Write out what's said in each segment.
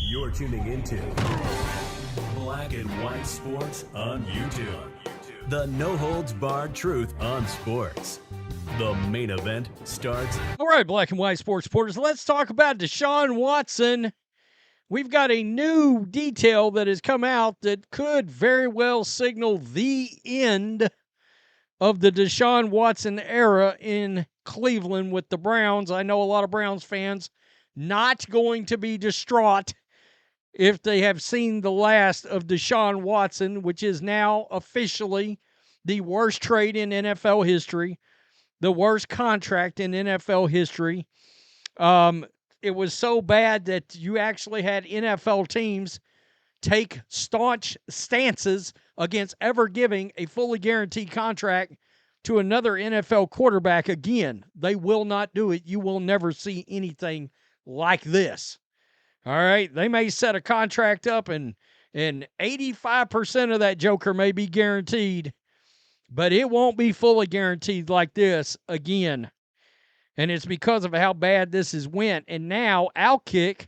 You're tuning into Black and White Sports on YouTube. The no-holds-barred truth on sports. The main event starts. All right, Black and White Sports supporters, let's talk about Deshaun Watson. We've got a new detail that has come out that could very well signal the end of the Deshaun Watson era in Cleveland with the Browns. I know a lot of Browns fans not going to be distraught if they have seen the last of Deshaun Watson, which is now officially the worst trade in NFL history, the worst contract in NFL history. It was so bad that you actually had NFL teams take staunch stances against ever giving a fully guaranteed contract to another NFL quarterback again. They will not do it. You will never see anything like this. All right, they may set a contract up and 85% of that joker may be guaranteed, but it won't be fully guaranteed like this again. And it's because of how bad this has went. And now Outkick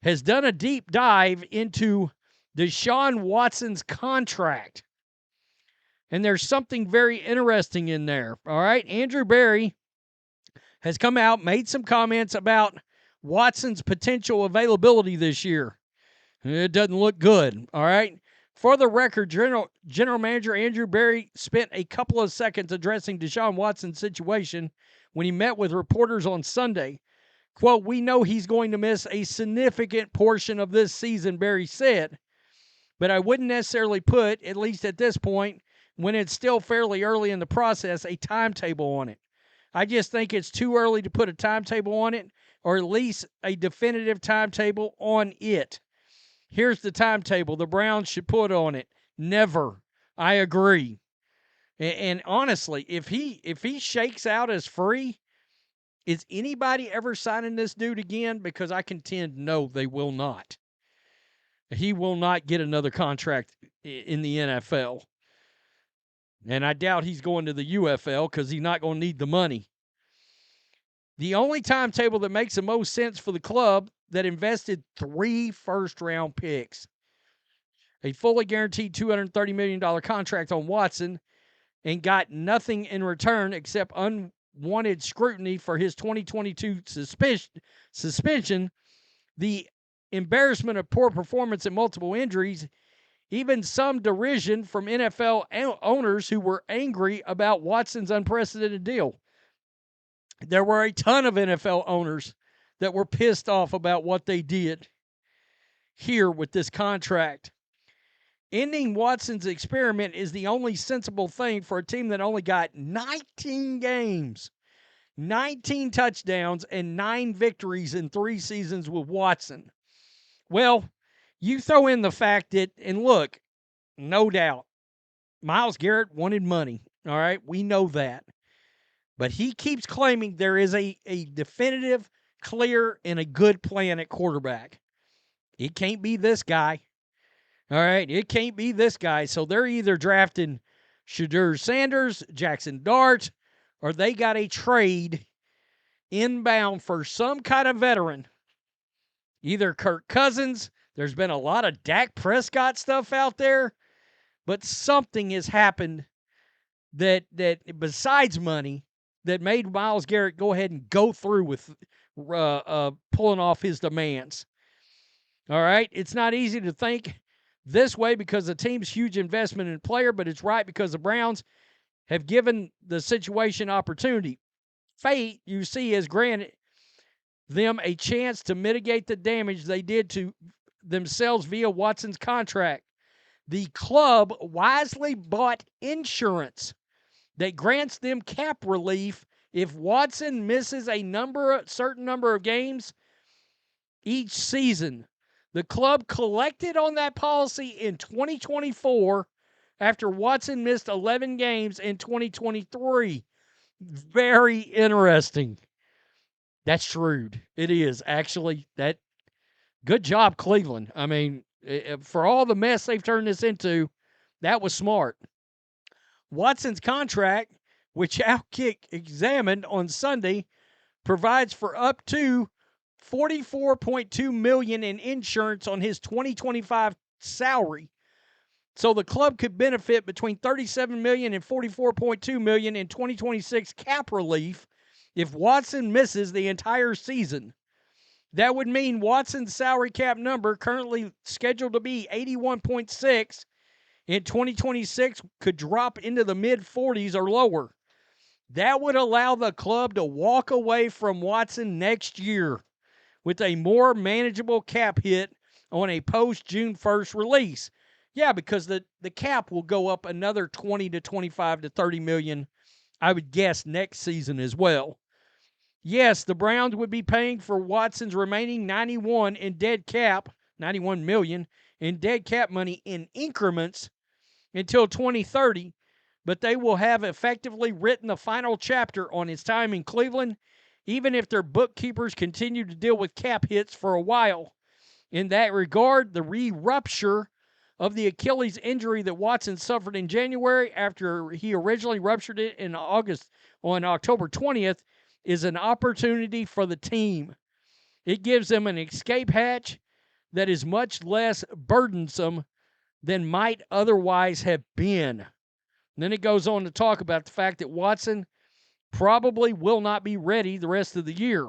has done a deep dive into Deshaun Watson's contract. And there's something very interesting in there. All right, Andrew Berry has come out, made some comments about Watson's potential availability this year. It doesn't look good, all right? For the record, General Manager Andrew Berry spent a couple of seconds addressing Deshaun Watson's situation when he met with reporters on Sunday. Quote, "We know he's going to miss a significant portion of this season," Berry said, "but I wouldn't necessarily put, at least at this point, when it's still fairly early in the process, a timetable on it. I just think it's too early to put a timetable on it, or at least a definitive timetable on it. Here's the timetable the Browns should put on it. Never. I agree." And honestly, if he shakes out as free, is anybody ever signing this dude again? Because I contend, no, they will not. He will not get another contract in the NFL. And I doubt he's going to the UFL because he's not going to need the money. The only timetable that makes the most sense for the club that invested 3 first-round picks, a fully guaranteed $230 million contract on Watson, and got nothing in return except unwanted scrutiny for his 2022 suspension, the embarrassment of poor performance and multiple injuries, even some derision from NFL owners who were angry about Watson's unprecedented deal. There were a ton of NFL owners that were pissed off about what they did here with this contract. Ending Watson's experiment is the only sensible thing for a team that only got 19 games, 19 touchdowns, and 9 victories in 3 seasons with Watson. Well, you throw in the fact that, and look, no doubt, Myles Garrett wanted money. All right, we know that. But he keeps claiming there is a definitive, clear, and a good plan at quarterback. It can't be this guy. All right, it can't be this guy. So they're either drafting Shedeur Sanders, Jackson Dart, or they got a trade inbound for some kind of veteran. Either Kirk Cousins. There's been a lot of Dak Prescott stuff out there, but something has happened that besides money that made Myles Garrett go ahead and go through with pulling off his demands. All right, it's not easy to think this way because the team's huge investment in a player, but it's right because the Browns have given the situation opportunity. Fate, you see, has granted them a chance to mitigate the damage they did to themselves via Watson's contract. The club wisely bought insurance that grants them cap relief if Watson misses a certain number of games each season. The club collected on that policy in 2024 after Watson missed 11 games in 2023. Very interesting. That's shrewd. It is, actually. Good job, Cleveland. I mean, for all the mess they've turned this into, that was smart. Watson's contract, which Outkick examined on Sunday, provides for up to $44.2 million in insurance on his 2025 salary. So the club could benefit between $37 million and $44.2 million in 2026 cap relief if Watson misses the entire season. That would mean Watson's salary cap number, currently scheduled to be 81.6 in 2026, could drop into the mid-40s or lower. That would allow the club to walk away from Watson next year with a more manageable cap hit on a post-June 1st release. Yeah, because the cap will go up another 20 to 25 to 30 million, I would guess, next season as well. Yes, the Browns would be paying for Watson's remaining 91 million in dead cap money in increments until 2030, but they will have effectively written the final chapter on his time in Cleveland, even if their bookkeepers continue to deal with cap hits for a while. In that regard, the re-rupture of the Achilles injury that Watson suffered in January after he originally ruptured it on October 20th is an opportunity for the team. It gives them an escape hatch that is much less burdensome than might otherwise have been. And then it goes on to talk about the fact that Watson probably will not be ready the rest of the year.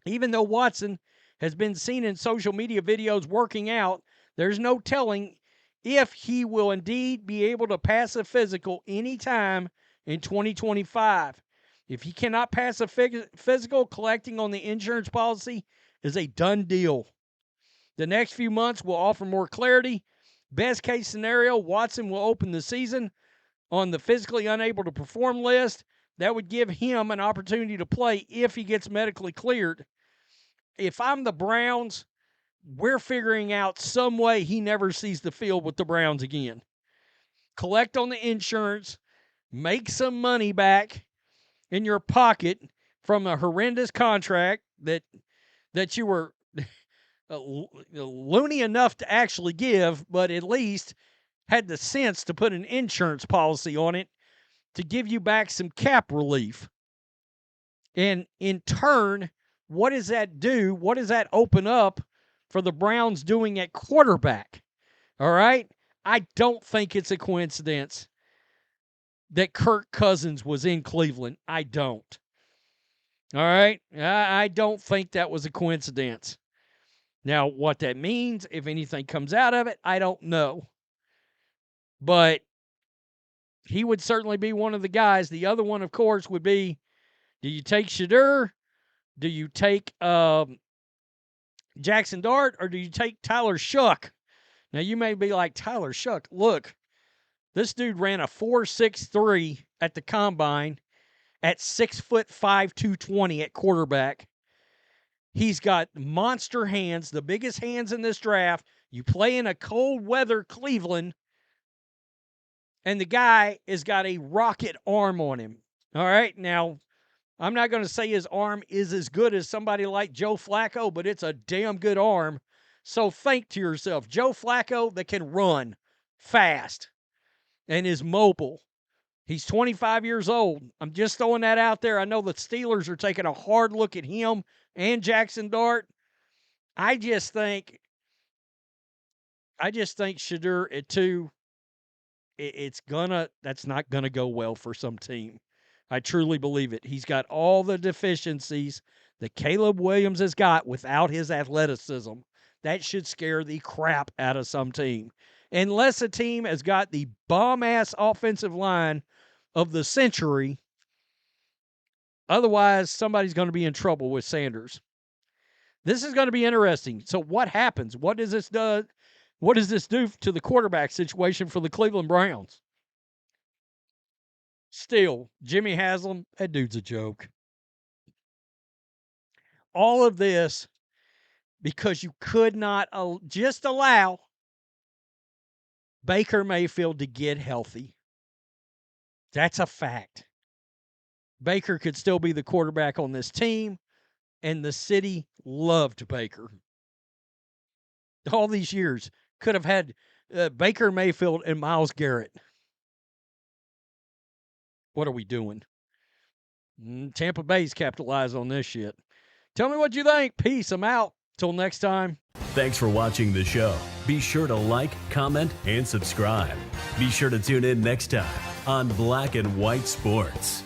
Even though Watson has been seen in social media videos working out, there's no telling if he will indeed be able to pass a physical anytime in 2025. If he cannot pass a physical, collecting on the insurance policy is a done deal. The next few months will offer more clarity. Best case scenario, Watson will open the season on the physically unable to perform list. That would give him an opportunity to play if he gets medically cleared. If I'm the Browns, we're figuring out some way he never sees the field with the Browns again. Collect on the insurance, make some money back in your pocket from a horrendous contract that you were loony enough to actually give, but at least had the sense to put an insurance policy on it to give you back some cap relief. And in turn, what does that do? What does that open up for the Browns doing at quarterback? All right? I don't think it's a coincidence that Kirk Cousins was in Cleveland. I don't. All right? I don't think that was a coincidence. Now, what that means, if anything comes out of it, I don't know. But he would certainly be one of the guys. The other one, of course, would be, do you take Shedeur? Do you take Jackson Dart? Or do you take Tyler Shough? Now, you may be like, Tyler Shough, look, this dude ran a 4.63 at the combine at 6'5", 220 at quarterback. He's got monster hands, the biggest hands in this draft. You play in a cold weather Cleveland, and the guy has got a rocket arm on him. All right, now, I'm not going to say his arm is as good as somebody like Joe Flacco, but it's a damn good arm. So think to yourself, Joe Flacco that can run fast and is mobile. He's 25 years old. I'm just throwing that out there. I know the Steelers are taking a hard look at him and Jackson Dart. I just think Shedeur at 2, that's not gonna go well for some team. I truly believe it. He's got all the deficiencies that Caleb Williams has got without his athleticism. That should scare the crap out of some team. Unless a team has got the bomb-ass offensive line of the century, otherwise somebody's going to be in trouble with Sanders. This is going to be interesting. So what happens? What does this do? What does this do to the quarterback situation for the Cleveland Browns? Still, Jimmy Haslam, that dude's a joke. All of this because you could not just allow Baker Mayfield to get healthy. That's a fact. Baker could still be the quarterback on this team, and the city loved Baker. All these years could have had Baker Mayfield and Myles Garrett. What are we doing? Tampa Bay's capitalized on this shit. Tell me what you think. Peace. I'm out. Till next time. Thanks for watching the show. Be sure to like, comment, and subscribe. Be sure to tune in next time on Black and White Sports.